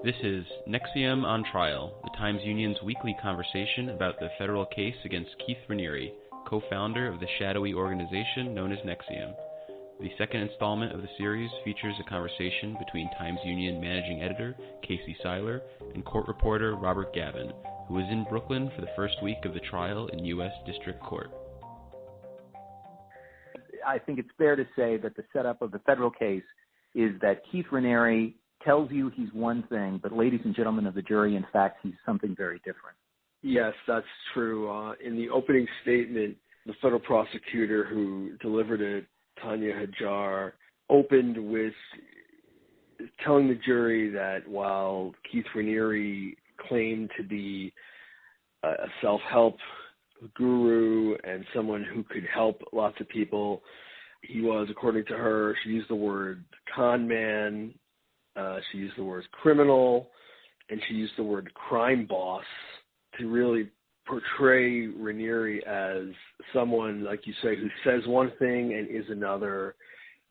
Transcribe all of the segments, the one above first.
This is NXIVM on Trial, the Times Union's weekly conversation about the federal case against Keith Raniere, co-founder of the shadowy organization known as NXIVM. The second installment of the series features a conversation between Times Union managing editor Casey Seiler and court reporter Robert Gavin, who was in Brooklyn for the first week of the trial in U.S. District Court. I think it's fair to say that the setup of the federal case is that Keith Raniere tells you he's one thing, but ladies and gentlemen of the jury, in fact, he's something very different. Yes, that's true. In the opening statement, the federal prosecutor who delivered it, Tanya Hajar, opened with telling the jury that while Keith Raniere claimed to be a self-help guru and someone who could help lots of people, he was, according to her, she used the word con man, she used the word criminal, and she used the word crime boss to really portray Raniere as someone, like you say, who says one thing and is another.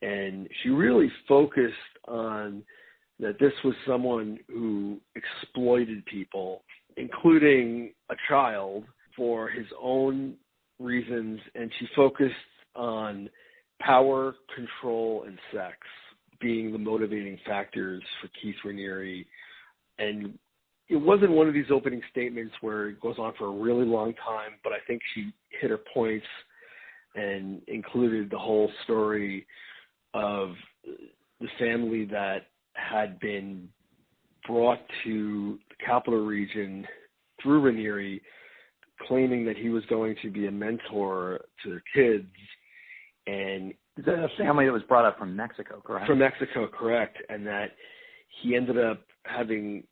And she really focused on that this was someone who exploited people, including a child, for his own reasons. And she focused on power, control, and sex being the motivating factors for Keith Raniere. And it wasn't one of these opening statements where it goes on for a really long time, but I think she hit her points and included the whole story of the family that had been brought to the capital region through Raniere, claiming that he was going to be a mentor to their kids. And is that a family that was brought up from Mexico, correct? From Mexico, correct. And that he ended up having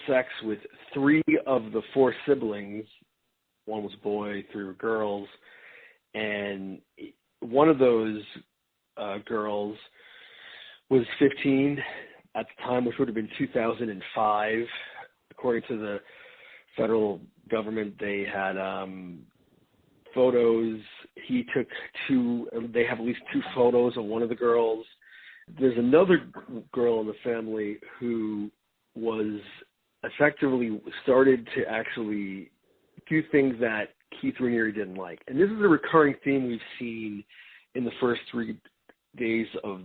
sex with 3 of the 4 siblings. 1 was a boy, 3 were girls. And one of those girls was 15 at the time, which would have been 2005. According to the federal government, they had photos. He took 2, they have at least 2 photos of one of the girls. There's another girl in the family who was effectively started to actually do things that Keith Raniere didn't like. And this is a recurring theme we've seen in the first 3 days of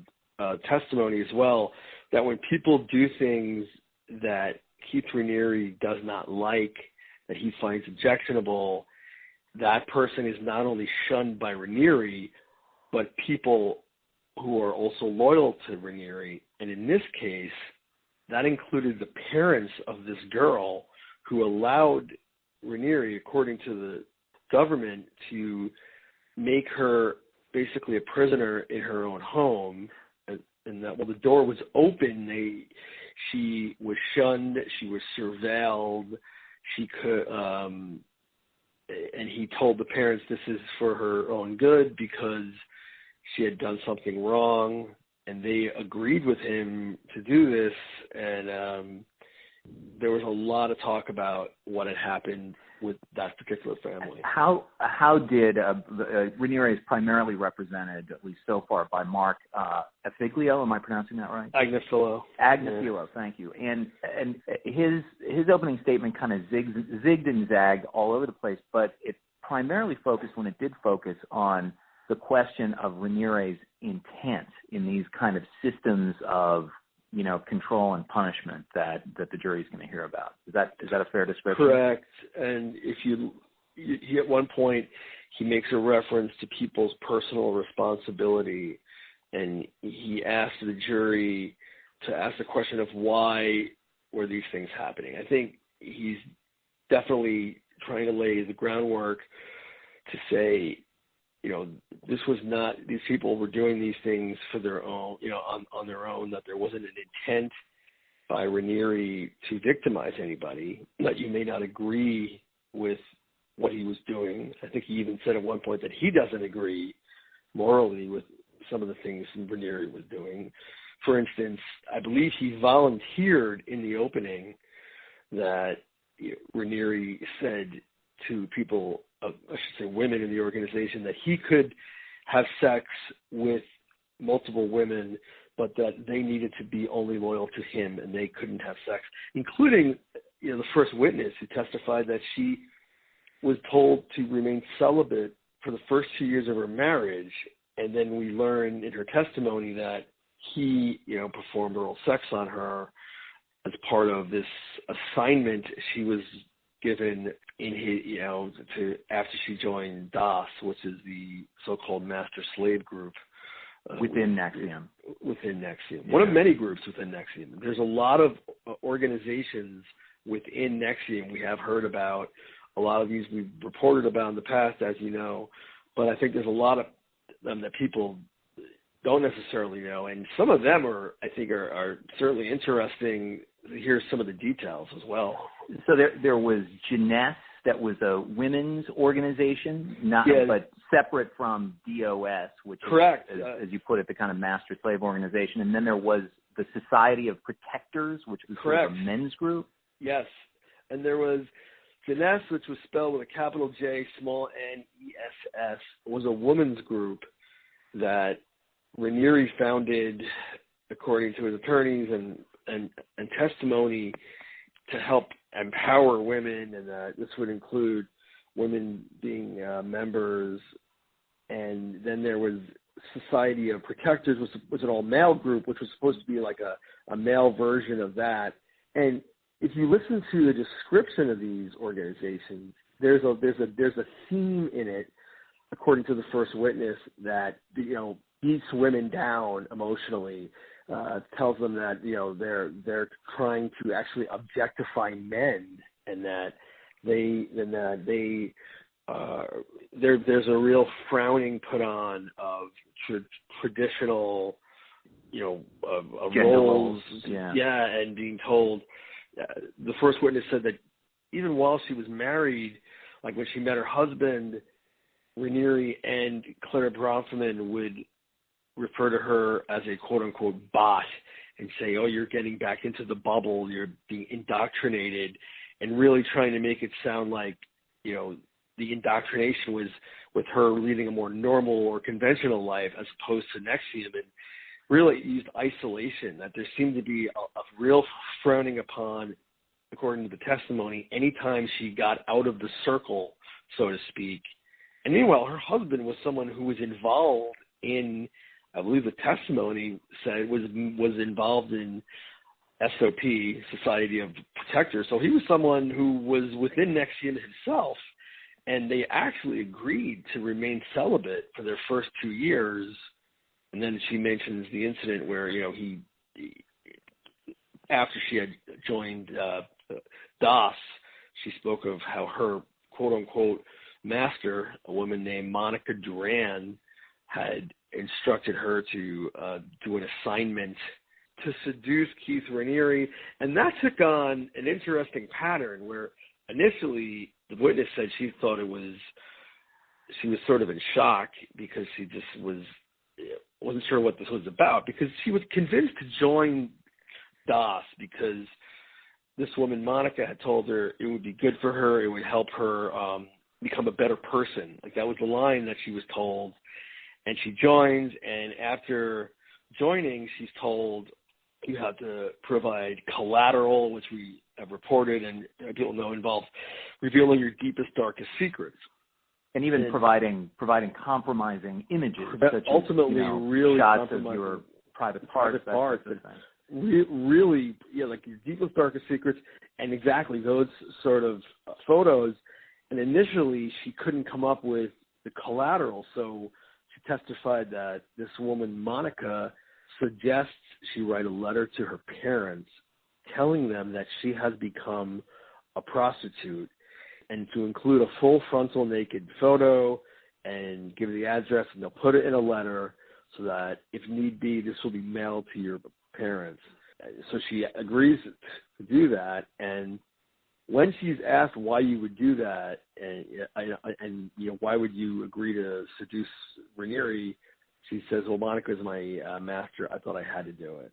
testimony as well, that when people do things that Keith Raniere does not like, that he finds objectionable, that person is not only shunned by Raniere, but people who are also loyal to Raniere. And in this case, that included the parents of this girl who allowed Raniere, according to the government, to make her basically a prisoner in her own home. And that while the door was open, she was shunned, she was surveilled, she could, and he told the parents this is for her own good because she had done something wrong, and they agreed with him to do this. And there was a lot of talk about what had happened with that particular family. How did Raniere is primarily represented, at least so far, by Mark Afiglio? Am I pronouncing that right? Agnifilo. Agnifilo, thank you. And his opening statement kind of zigged and zagged all over the place, but it primarily focused, when it did focus, on the question of Raniere's intent in these kind of systems of, control and punishment that the jury is going to hear about. Is that a fair description? Correct. And if he at one point, he makes a reference to people's personal responsibility, and he asked the jury to ask the question of why were these things happening. I think he's definitely trying to lay the groundwork to say, this was not, these people were doing these things for their own, on their own, that there wasn't an intent by Raniere to victimize anybody, that you may not agree with what he was doing. I think he even said at one point that he doesn't agree morally with some of the things Raniere was doing. For instance, I believe he volunteered in the opening that Raniere said to people, I should say women in the organization, that he could have sex with multiple women but that they needed to be only loyal to him and they couldn't have sex, including, the first witness who testified that she was told to remain celibate for the first 2 years of her marriage. And then we learn in her testimony that he, performed oral sex on her as part of this assignment she was given in his, after she joined DAS, which is the so-called master slave group. Within NXIVM. Within NXIVM. Yeah. One of many groups within NXIVM. There's a lot of organizations within NXIVM we have heard about. A lot of these we've reported about in the past, as you know, but I think there's a lot of them that people don't necessarily know, and some of them are certainly interesting to hear some of the details as well. So there was Jeunesse, that was a women's organization, but separate from DOS, which correct, is, as you put it, the kind of master slave organization. And then there was the Society of Protectors, which was sort of a men's group. Yes, and there was Jeunesse, which was spelled with a capital J, small N-E-S-S, was a women's group that Raniere founded, according to his attorneys and testimony, to help empower women, and this would include women being members. And then there was Society of Protectors, which was an all-male group, which was supposed to be like a male version of that. And if you listen to the description of these organizations, there's a theme in it, according to the first witness, that beats women down emotionally. Tells them that they're trying to actually objectify men, and that there's a real frowning put on of traditional roles, and being told. The first witness said that even while she was married, like when she met her husband, Raniere and Clara Bronfman would refer to her as a quote-unquote bot and say, oh, you're getting back into the bubble, you're being indoctrinated, and really trying to make it sound like, the indoctrination was with her leading a more normal or conventional life as opposed to NXIVM, and really used isolation, that there seemed to be a real frowning upon, according to the testimony, anytime she got out of the circle, so to speak. And meanwhile, her husband was someone who was involved in, I believe the testimony said, was involved in SOP, Society of Protectors. So he was someone who was within NXIVM himself, and they actually agreed to remain celibate for their first 2 years. And then she mentions the incident where, he after she had joined DAS, she spoke of how her quote-unquote master, a woman named Monica Duran, had instructed her to do an assignment to seduce Keith Raniere. And that took on an interesting pattern where initially the witness said she thought she was sort of in shock because she just wasn't sure what this was about, because she was convinced to join DAS because this woman, Monica, had told her it would be good for her, it would help her become a better person. Like, that was the line that she was told. And she joins, and after joining, she's told you have to provide collateral, which we have reported and people know involves revealing your deepest, darkest secrets. And even providing compromising images, such ultimately, as, really shots of your private parts. Really, like your deepest, darkest secrets, and exactly those sort of photos. And initially, she couldn't come up with the collateral, so she testified that this woman, Monica, suggests she write a letter to her parents telling them that she has become a prostitute, and to include a full frontal naked photo and give the address, and they'll put it in a letter so that if need be, this will be mailed to your parents. So she agrees to do that, and when she's asked why you would do that, and why would you agree to seduce Raniere, she says, well, Monica's my master. I thought I had to do it.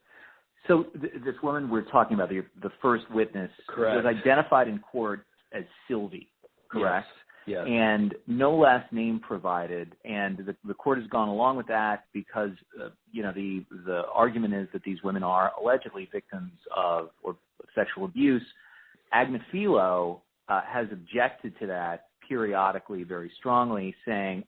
So this woman we're talking about, the first witness, correct, was identified in court as Sylvie, correct? Yes. And no last name provided. And the court has gone along with that because, the argument is that these women are allegedly victims of or sexual abuse. Agnifilo has objected to that periodically very strongly, saying,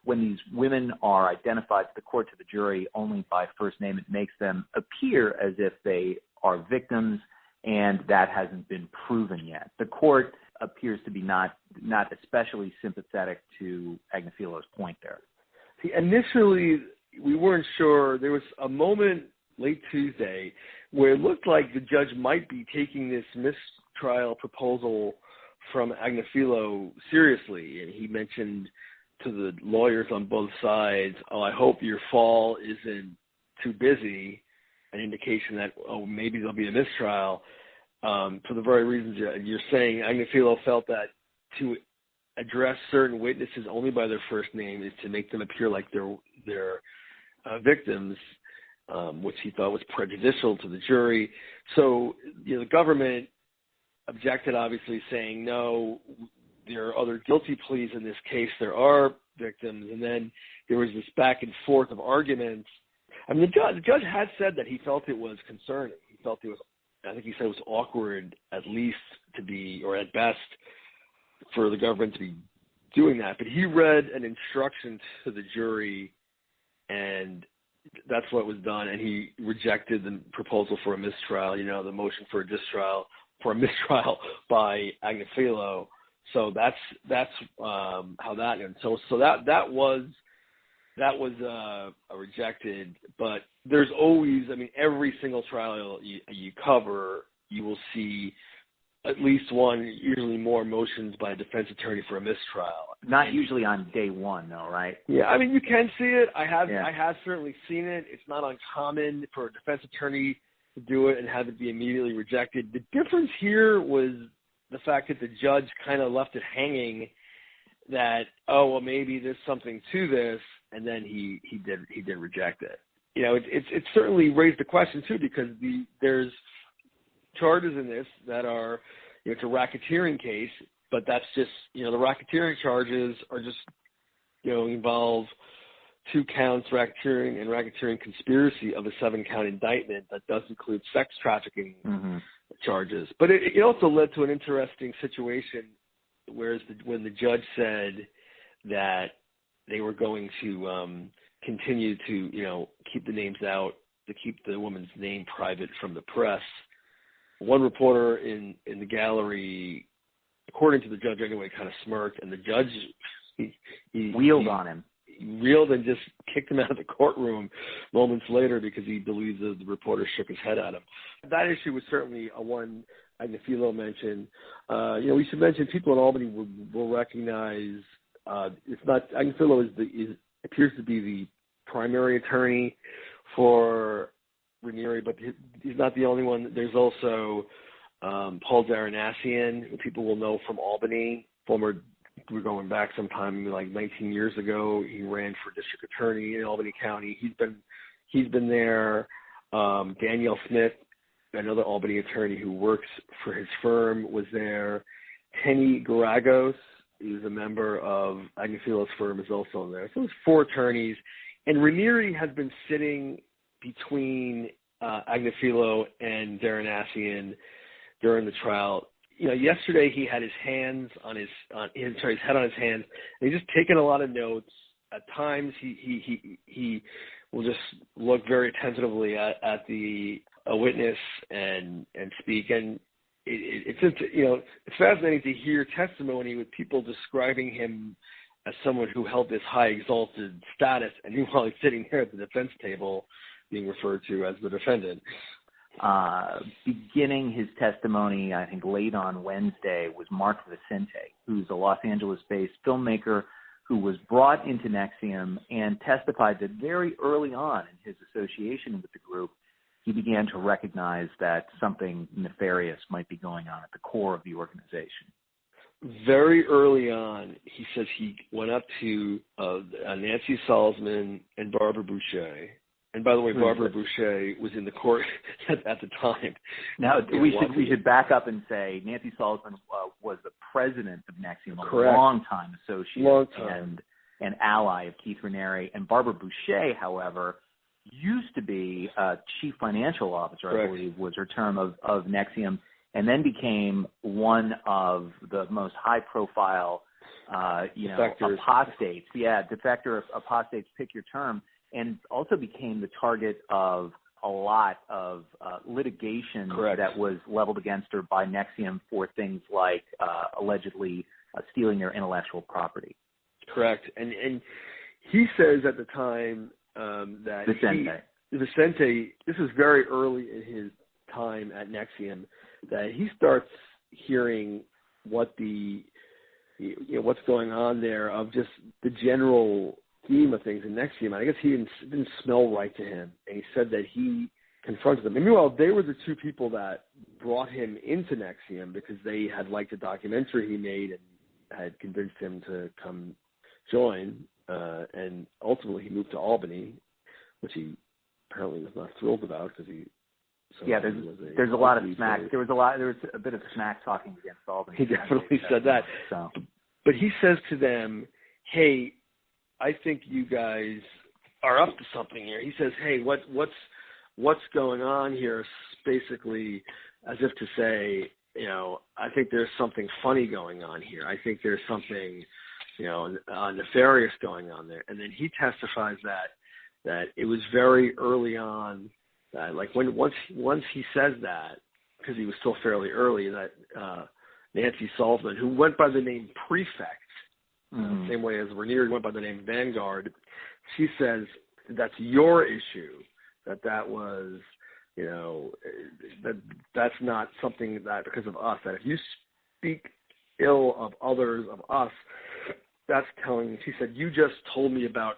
when these women are identified to the court, to the jury, only by first name, it makes them appear as if they are victims, and that hasn't been proven yet. The court appears to be not especially sympathetic to Agnifilo's point there. See, initially, we weren't sure. There was a moment late Tuesday where it looked like the judge might be taking this mistrial proposal from Agnifilo seriously, and he mentioned to the lawyers on both sides, I hope your fall isn't too busy, an indication that, maybe there'll be a mistrial. For the very reasons you're saying, Agnifilo felt that to address certain witnesses only by their first name is to make them appear like they're victims, which he thought was prejudicial to the jury. So, the government objected, obviously, saying, no, there are other guilty pleas in this case. There are victims. And then there was this back and forth of arguments. I mean, the judge had said that he felt it was concerning. He felt I think he said it was awkward, at least to be, or at best, for the government to be doing that. But he read an instruction to the jury, and that's what was done. And he rejected the proposal for a mistrial, the motion for a mistrial by Agnifilo. So that's how that went. So that was rejected. But there's always, every single trial you cover, you will see at least one, usually more, motions by a defense attorney for a mistrial. Not usually on day one, though, right? Yeah, you can see it. I have certainly seen it. It's not uncommon for a defense attorney to do it and have it be immediately rejected. The difference here was the fact that the judge kind of left it hanging that, maybe there's something to this, and then he did reject it. It certainly raised the question too, because there's charges in this that are, it's a racketeering case, but that's just, the racketeering charges are just, involve 2 counts racketeering and racketeering conspiracy of a 7-count indictment that does include sex trafficking charges. But it also led to an interesting situation, when the judge said that they were going to continue to, keep the names out, to keep the woman's name private from the press. One reporter in the gallery, according to the judge anyway, kind of smirked, and the judge he wheeled on him. He reeled and just kicked him out of the courtroom moments later because he believes that the reporter shook his head at him. That issue was certainly a one Agnifilo mentioned. We should mention people in Albany will recognize it's not Agnifilo appears to be the primary attorney for Raniere, but he's not the only one. There's also Paul Daranassian, who people will know from Albany, we're going back sometime like 19 years ago. He ran for district attorney in Albany County. He's been there. Danielle Smith, another Albany attorney who works for his firm, was there. Tenny Garagos, who's a member of Agnifilo's firm, is also there. So it's 4 attorneys. And Raniere has been sitting between Agnifilo and Daranassian during the trial. Yesterday he had his head on his hands, and he's just taking a lot of notes. At times he will just look very attentively at a witness and speak. And it's fascinating to hear testimony with people describing him as someone who held this high exalted status, and meanwhile he's sitting there at the defense table being referred to as the defendant. Beginning his testimony, I think late on Wednesday, was Mark Vicente, who's a Los Angeles-based filmmaker who was brought into NXIVM and testified that very early on in his association with the group, he began to recognize that something nefarious might be going on at the core of the organization. Very early on, he says he went up to Nancy Salzman and Barbara Boucher, And by the way, Barbara Boucher was in the court at the time. Now, we should back up and say Nancy Sullivan was the president of NXIVM, a long-time associate and ally of Keith Raniere. And Barbara Boucher, however, used to be chief financial officer, I believe, was her term of NXIVM, and then became one of the most high-profile, apostates. Yeah, defector, apostates, pick your term. And also became the target of a lot of litigation that was leveled against her by NXIVM for things like allegedly stealing their intellectual property. Correct. And he says at the time that Vicente, this is very early in his time at NXIVM, that he starts hearing what's going on there, of just the general theme of things in NXIVM. I guess he didn't smell right to him, and he said that he confronted them. And meanwhile, they were the two people that brought him into NXIVM because they had liked a documentary he made and had convinced him to come join. And ultimately, he moved to Albany, which he apparently was not thrilled about because he. There's a lot of smack. There was a bit of smack talking against Albany. He definitely said that. So. But he says to them, "Hey, I think you guys are up to something here." He says, "Hey, what's going on here?" Basically, as if to say, I think there's something funny going on here. I think there's something, nefarious going on there. And then he testifies that it was very early on, that like once he says that, because he was still fairly early, that Nancy Sullivan, who went by the name Prefect, same way as Raniere went by the name Vanguard, she says that's your issue, that was, that's not something that because of us, that if you speak ill of others, of us, that's telling, she said, you just told me about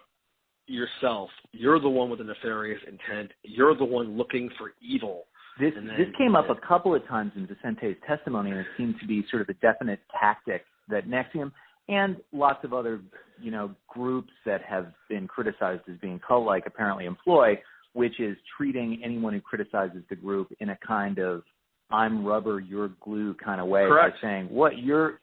yourself. You're the one with a nefarious intent. You're the one looking for evil. This came up a couple of times in Vicente's testimony, and it seemed to be sort of a definite tactic that NXIVM and lots of other, groups that have been criticized as being cult-like apparently employ, which is treating anyone who criticizes the group in a kind of I'm rubber, you're glue kind of way. Correct. By saying, what, you're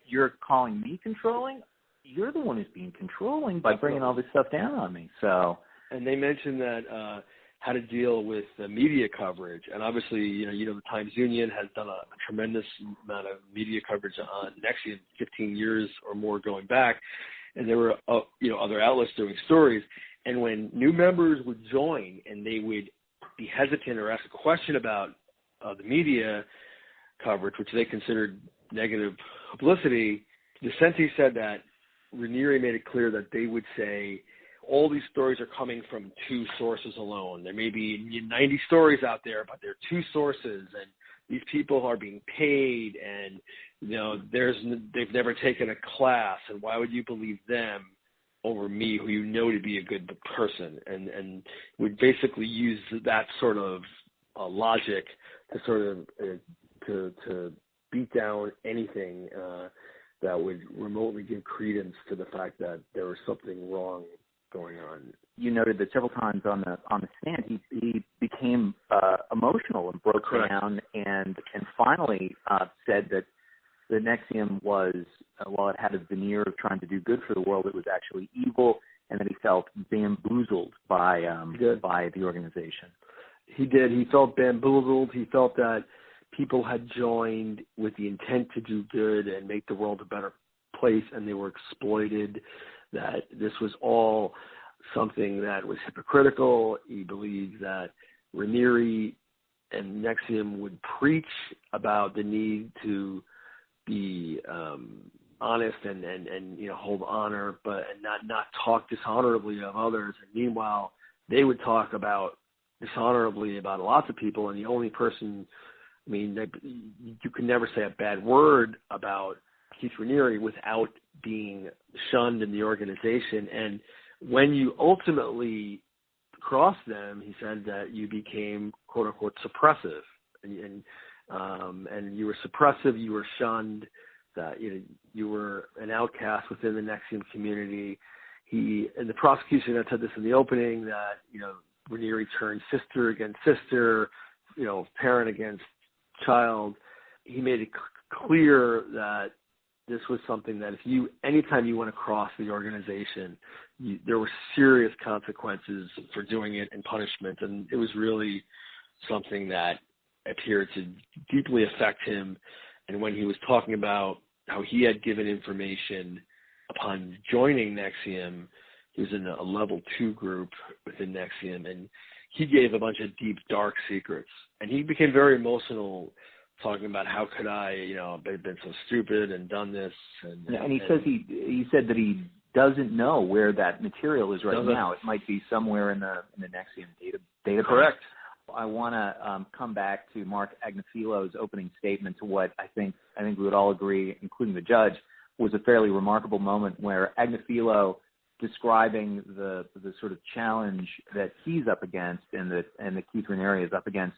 calling me controlling? You're the one who's being controlling by bringing all this stuff down on me. So, and they mentioned that how to deal with the media coverage, and obviously, the Times-Union has done a tremendous amount of media coverage on NXIVM, 15 years or more going back, and there were other outlets doing stories. And when new members would join and they would be hesitant or ask a question about the media coverage, which they considered negative publicity, Vicente said that Raniere made it clear that they would say, all these stories are coming from two sources alone. There may be 90 stories out there, but there are two sources, and these people are being paid, and they've never taken a class, and why would you believe them over me, who you know to be a good person? And would basically use that sort of logic to sort of to beat down anything that would remotely give credence to the fact that there was something wrong going on. You noted that several times on the stand he became emotional and broke down, and finally said that the NXIVM was, while it had a veneer of trying to do good for the world, it was actually evil, and that he felt bamboozled by the organization. He did. He felt bamboozled. He felt that people had joined with the intent to do good and make the world a better place, and they were exploited, that this was all something that was hypocritical. He believed that Raniere and NXIVM would preach about the need to be honest and hold honor, but not talk dishonorably of others. And meanwhile, they would talk dishonorably about lots of people, and the only person, you can never say a bad word about Keith Raniere without being shunned in the organization. And when you ultimately crossed them, he said that you became, quote unquote, suppressive, and you were suppressive, you were shunned, that you were an outcast within the NXIVM community. And the prosecution had said this in the opening, that Raniere turned sister against sister, parent against child. He made it clear that this was something that anytime you went across the organization, there were serious consequences for doing it and punishment. And it was really something that appeared to deeply affect him. And when he was talking about how he had given information upon joining NXIVM, he was in a level 2 group within NXIVM, and he gave a bunch of deep, dark secrets. And he became very emotional talking about how could I, I've been so stupid and done this. And he says he said that he doesn't know where that material is right now. It might be somewhere in the NXIVM database. Correct. I want to come back to Mark Agnafilo's opening statement to what I think we would all agree, including the judge, was a fairly remarkable moment where Agnafilo, describing the sort of challenge that he's up against and that Keith Raniere is up against,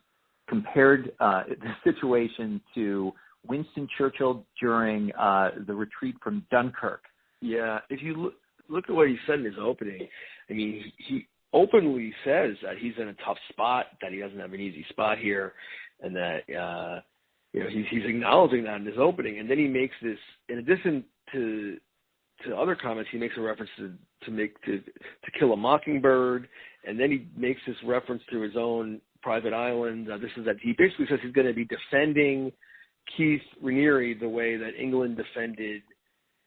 compared the situation to Winston Churchill during the retreat from Dunkirk. Yeah, if you look at what he said in his opening, I mean, he openly says that he's in a tough spot, that he doesn't have an easy spot here, and that he's acknowledging that in his opening. And then he makes this, in addition to other comments, he makes a reference to Kill a Mockingbird, and then he makes this reference to his own private island. He basically says he's going to be defending Keith Raniere the way that England defended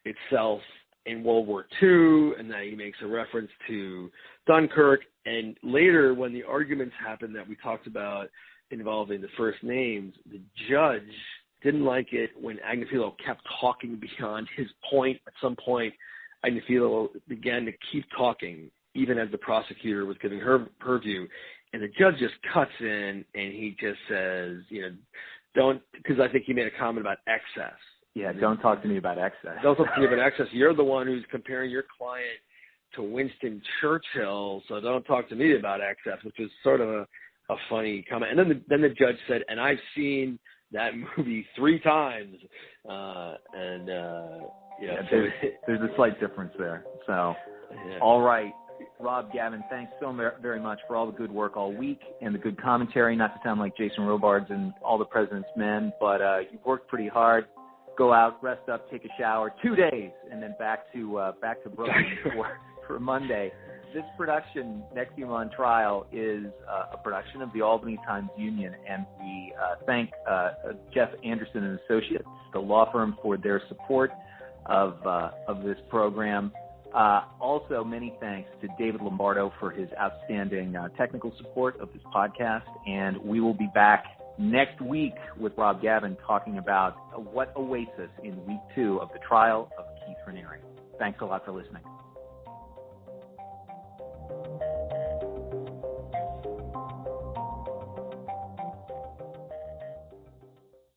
itself in World War II, and that he makes a reference to Dunkirk. And later, when the arguments happened that we talked about involving the first names, the judge didn't like it when Agnafilo kept talking beyond his point. At some point, Agnafilo began to keep talking, even as the prosecutor was giving her view. And the judge just cuts in, and he just says, don't, because I think he made a comment about excess. Yeah, don't talk to me about excess. Don't talk to me about excess. You're the one who's comparing your client to Winston Churchill, so don't talk to me about excess, which is sort of a funny comment. And then the judge said, and I've seen that movie 3 times. There's a slight difference there. So, yeah. All right. Rob, Gavin, thanks so very much for all the good work all week and the good commentary. Not to sound like Jason Robards and All the President's Men, but you've worked pretty hard. Go out, rest up, take a shower, 2 days, and then back to Brooklyn for Monday. This production, NXIVM on Trial, is a production of the Albany Times-Union, and we thank Jeff Anderson and Associates, the law firm, for their support of this program. Also, many thanks to David Lombardo for his outstanding technical support of this podcast, and we will be back next week with Rob Gavin talking about what awaits us in week 2 of the trial of Keith Raniere. Thanks a lot for listening.